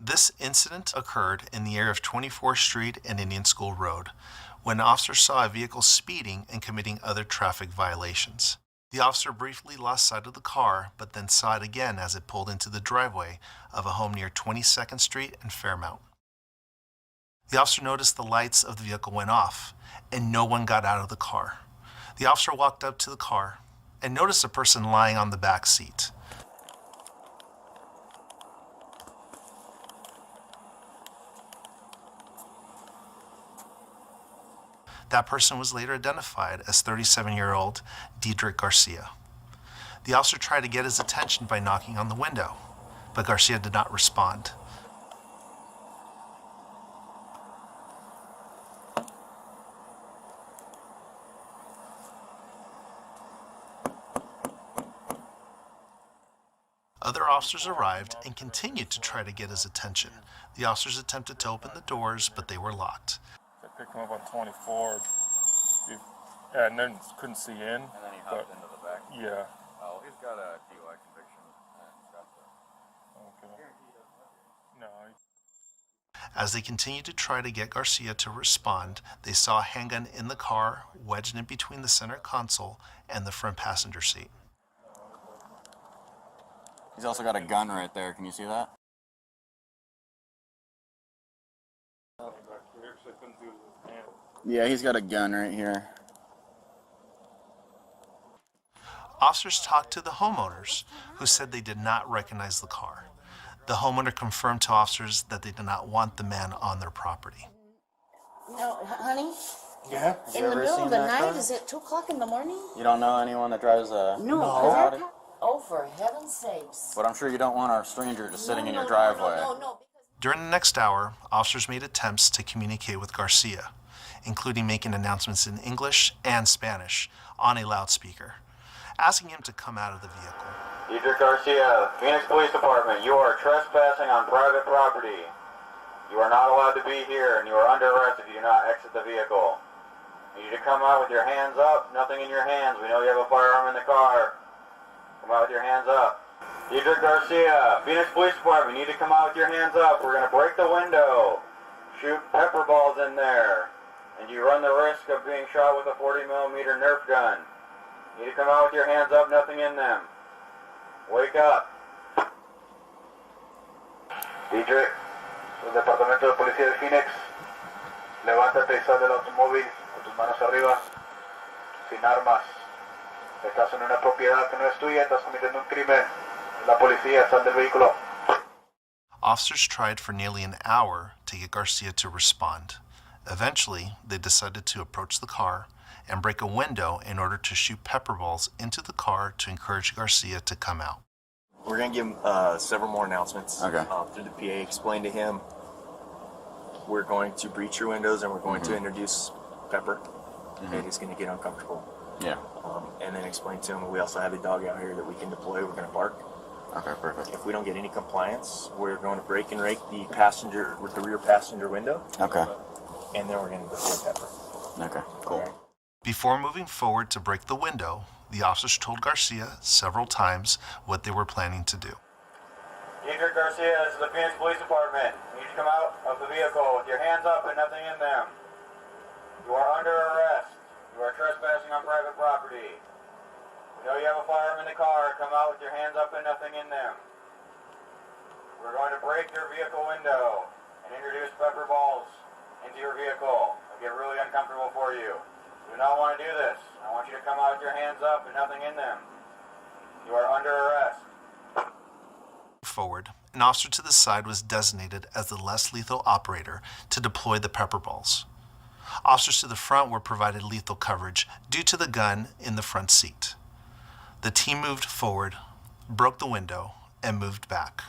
This incident occurred in the area of 24th Street and Indian School Road, when officers saw a vehicle speeding and committing other traffic violations. The officer briefly lost sight of the car, but then saw it again as it pulled into the driveway of a home near 22nd Street and Fairmount. The officer noticed the lights of the vehicle went off, and no one got out of the car. The officer walked up to the car and noticed a person lying on the back seat. That person was later identified as 37-year-old Dedrick Garcia. The officer tried to get his attention by knocking on the window, but Garcia did not respond. Other officers arrived and continued to try to get his attention. The officers attempted to open the doors, but they were locked. They picked him up on 24. And then couldn't see in. And then he hopped into the back? Yeah. Oh, he's got a DUI conviction. Okay. No. As they continued to try to get Garcia to respond, they saw a handgun in the car, wedged in between the center console and the front passenger seat. He's also got a gun right there. Can you see that? Yeah, he's got a gun right here. Officers talked to the homeowners, who said they did not recognize the car. The homeowner confirmed to officers that they did not want the man on their property. No, honey? Yeah? In the middle of the night? Is it 2 o'clock in the morning? You don't know anyone that drives a... No. Audi? Oh, for heaven's sakes. But I'm sure you don't want our stranger just sitting in your driveway. No. During the next hour, officers made attempts to communicate with Garcia, including making announcements in English and Spanish on a loudspeaker, asking him to come out of the vehicle. Dedrick Garcia, Phoenix Police Department, you are trespassing on private property. You are not allowed to be here, and you are under arrest if you do not exit the vehicle. You need to come out with your hands up, nothing in your hands. We know you have a firearm in the car. Come out with your hands up. Dedrick Garcia, Phoenix Police Department, you need to come out with your hands up. We're going to break the window, shoot pepper balls in there, and you run the risk of being shot with a 40mm Nerf gun. You need to come out with your hands up, nothing in them. Wake up. Dedrick, el Departamento de Policía de Phoenix, levántate y sal del automóvil con tus manos arriba, sin armas. Estás en una propiedad que no es tuya, estás cometiendo un crimen. La policía, sal del vehículo. Officers tried for nearly an hour to get Garcia to respond. Eventually, they decided to approach the car and break a window in order to shoot pepper balls into the car to encourage Garcia to come out. We're going to give him several more announcements through the PA. Explain to him we're going to breach your windows and we're going to introduce pepper. And he's going to get uncomfortable. Yeah. And then explain to him we also have a dog out here that we can deploy. We're going to bark. Okay, perfect. If we don't get any compliance, we're going to break and rake the passenger with the rear passenger window. Okay. And then we're going to deploy pepper. Okay, cool. All right. Before moving forward to break the window, the officers told Garcia several times what they were planning to do. Dedrick Garcia, this is the Phoenix Police Department. You need to come out of the vehicle with your hands up and nothing in them. You are under arrest. You are trespassing on private property. We know you have a firearm in the car. Come out with your hands up and nothing in them. We're going to break your vehicle window and introduce pepper balls into your vehicle. It'll get really uncomfortable for you. You do not want to do this. I want you to come out with your hands up and nothing in them. You are under arrest. Forward, an officer to the side was designated as the less lethal operator to deploy the pepper balls. Officers to the front were provided lethal coverage due to the gun in the front seat. The team moved forward, broke the window, and moved back.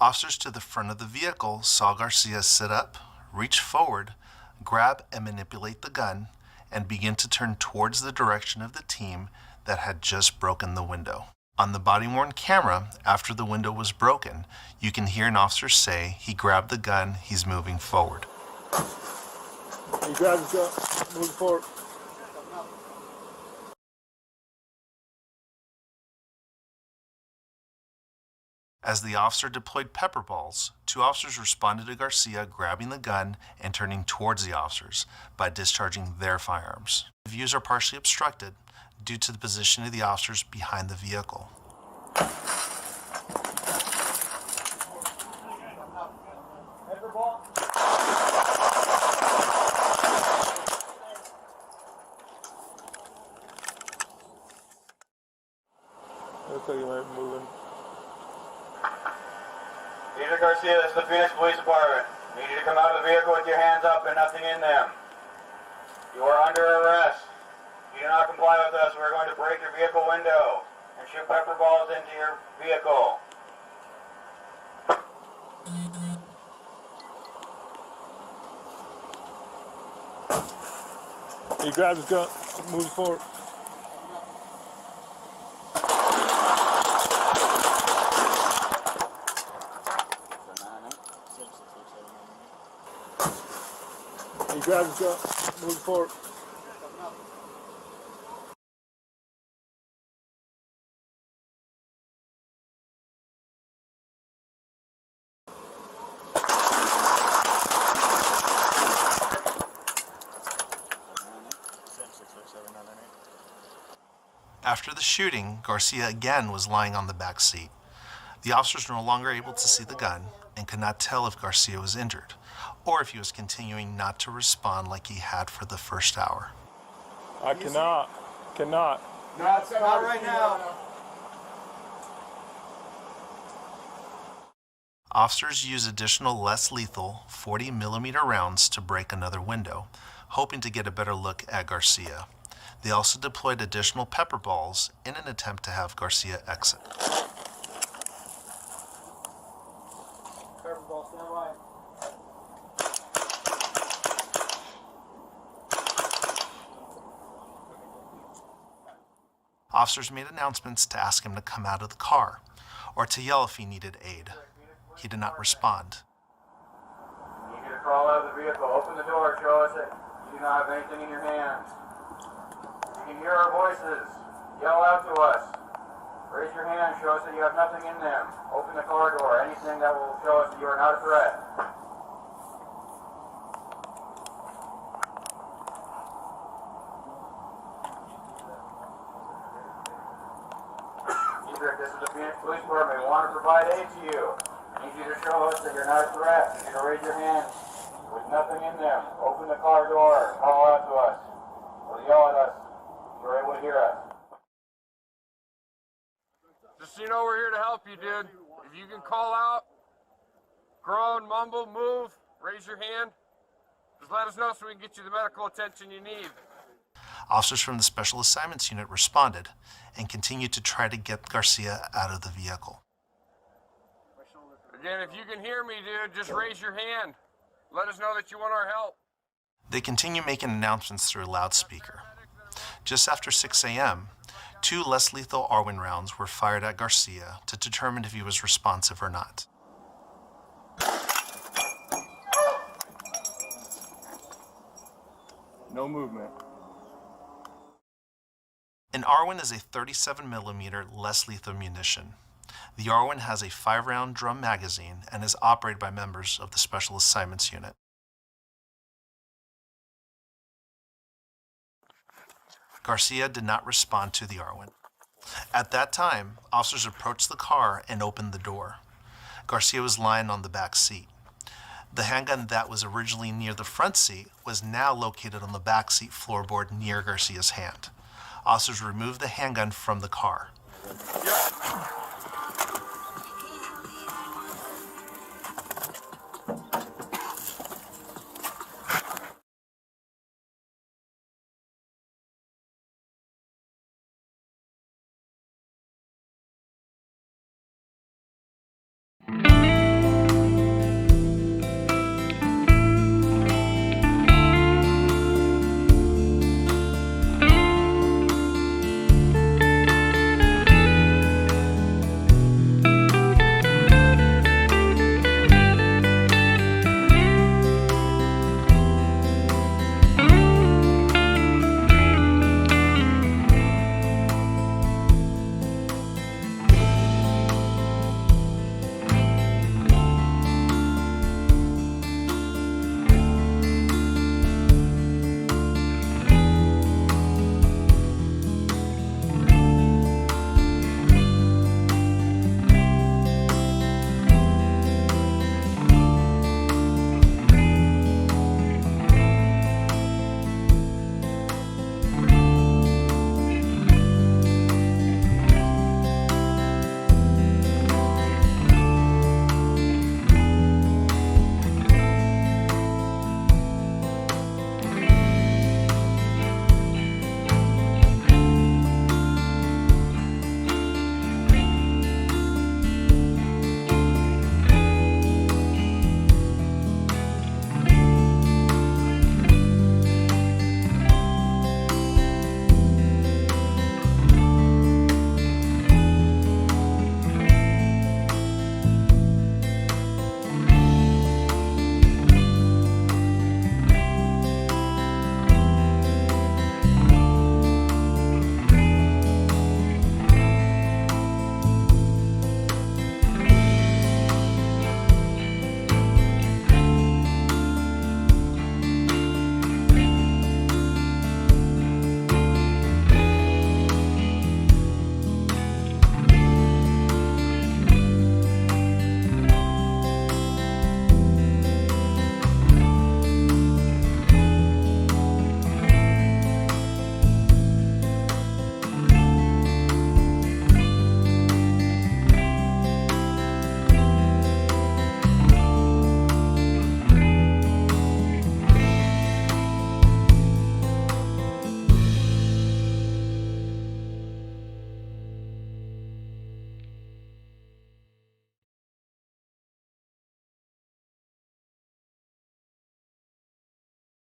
Officers to the front of the vehicle saw Garcia sit up, reach forward, grab and manipulate the gun, and begin to turn towards the direction of the team that had just broken the window. On the body-worn camera, after the window was broken, you can hear an officer say he grabbed the gun, he's moving forward. He grabbed the gun, moving forward. As the officer deployed pepper balls, 2 officers responded to Garcia grabbing the gun and turning towards the officers by discharging their firearms. The views are partially obstructed due to the position of the officers behind the vehicle. Looks like you might be moving. Dedrick Garcia, this is the Phoenix Police Department. I need you to come out of the vehicle with your hands up and nothing in them. You are under arrest. If you do not comply with us, we're going to break your vehicle window and shoot pepper balls into your vehicle. He grabs his gun, moves forward. He grabs his gun, moves forward. After the shooting, Garcia again was lying on the back seat. The officers were no longer able to see the gun and could not tell if Garcia was injured or if he was continuing not to respond like he had for the first hour. I cannot. No, it's not right now. Officers used additional less lethal 40mm rounds to break another window, hoping to get a better look at Garcia. They also deployed additional pepper balls in an attempt to have Garcia exit. Pepper ball, stand by. Officers made announcements to ask him to come out of the car or to yell if he needed aid. He did not respond. You need to crawl out of the vehicle, open the door, show us that you do not have anything in your hands. You can hear our voices. Yell out to us. Raise your hand, show us that you have nothing in them. Open the car door, anything that will show us that you are not a threat. Dedrick, this is the Phoenix Police Department. We want to provide aid to you. I need you to show us that you're not a threat. You need to raise your hands with nothing in them. Open the car door, call out to us, or yell at us. You're able to hear us. Just so you know, we're here to help you, dude. If you can call out, groan, mumble, move, raise your hand, just let us know so we can get you the medical attention you need. Officers from the Special Assignments Unit responded and continued to try to get Garcia out of the vehicle. Again, if you can hear me, dude, just raise your hand. Let us know that you want our help. They continue making announcements through a loudspeaker. Just after 6 a.m., 2 less lethal Arwin rounds were fired at Garcia to determine if he was responsive or not. No movement. An Arwin is a 37mm less lethal munition. The Arwin has a 5-round drum magazine and is operated by members of the Special Assignments Unit. Garcia did not respond to the Arwin. At that time, officers approached the car and opened the door. Garcia was lying on the back seat. The handgun that was originally near the front seat was now located on the back seat floorboard near Garcia's hand. Officers removed the handgun from the car. Yeah.